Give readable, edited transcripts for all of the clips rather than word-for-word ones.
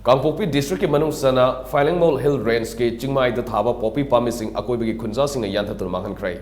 Kangpokpi district ki manung sana Phailengmol hill range ke chingmai da thaba poppy Pambishing Ngasi Khunjashing Yanthattuna Manghankhre.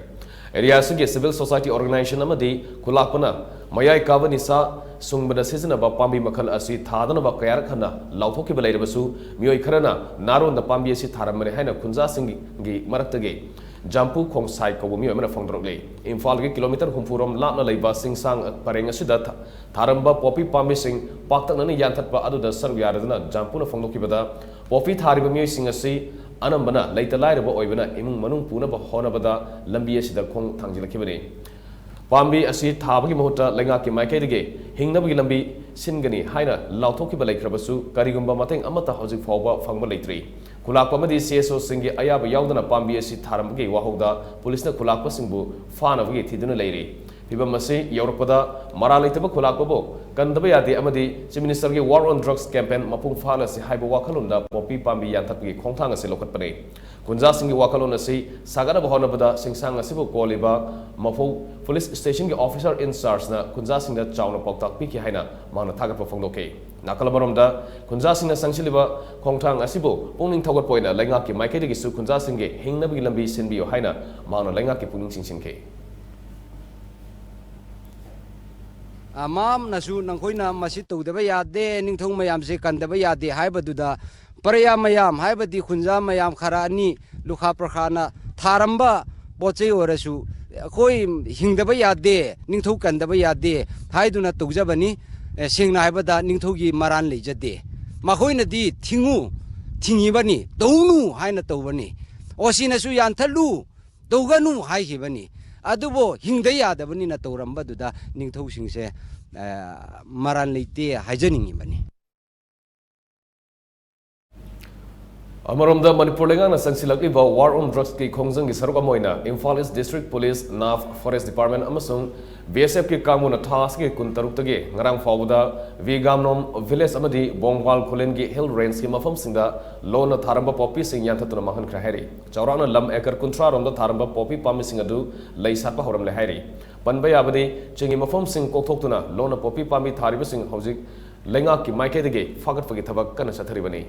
Area sing civil society organization amadi kulakpana mayai kavani sa sungbada seasonaba pambi makhal asi thadana ba kayar khana lauthoki balai rabasu mioi kharana naron da pambi asi tharamane haina Khunjashing gi maraktage Jampu Khong Sai ko mi amana phongdrokle Imphal ki kilometer humpurom lapna leiba singsang pareng asida Tharamba poppy Pambishing paktaknani Yanthatpa aduda sarwyadana Jampuna phongdokibada poppy thariba mi singasi anambana leita lairaba oibana imung manung puna ba honabada lambi asida khong thangjilakibani Pambi asi thabagi mahutta lenga ki maikaidege hingnabagi lambi singani haina lauthokiba laikrabasu karigumba mateng amata hojik fawba phangba leitri Kulakpa madi CSO singi ayaba yaudana pambi asi tharamgi wahogda police na kulakpa singbu fanabagi thiduna leiri Piba masi Europada maralaitaba kulakpa bo kandaba yade amadi Chief Minister ki War on Drugs campaign mapung fala si haiba wakalunda poppy pambi Yanthatpagi khongthang asi lokatpane Khunjashing ki wakalon asi sagana bahonabada singsang asibu koliba mafo police station ki officer in charge na Khunjashing da chawna poktak pi ki haina mana thagatpa phongdoke Nakalabaromda Khunjashing na sangsiliba khongthang asibu pungning thogat poina lenga ki maike de su Khunjashing ge hingnabagi lambi sinbiyo haina mana lenga ki pungning singsinke Amam nasu nangkoina masih tahu deba yade ning thong mayam se kan deba yade hai baduda paraya mayam hai badi khunja mayam kharani lukha prakhana Tharamba boche orasu koi hing deba yade ning thong kan deba yade hai duna tugja bani singna hai bada ning thogi maran lejade makhoi na di thingi bani donu hai na taw bani osina su yanthalu doganu hai hi bani Adubo hingda yada bani na Tharamba duda ning thau singse maran leite hajaningi bani Amaromda Manipur lengang na sangsilak iba War on Drugs ki khongjang gi saruk amoina Imphal East District Police NAF Forest Department amasung BSF ki kamuna thas ki kuntaruk tage ngarang fawda Vigamnom village amadi Bongwal Khulen gi hill range ki mafam singda lona Tharamba poppy sing Yanthattuna Manghankhre hairi chawrana lam ekar kuntra romda Tharamba poppy Pambishing adu leisatpa horam le hairi panba yabadi chingi mafam sing kokthokuna lona poppy pambi thariba sing hojik lenga ki maike dege fagat pagi thabak kana satharibani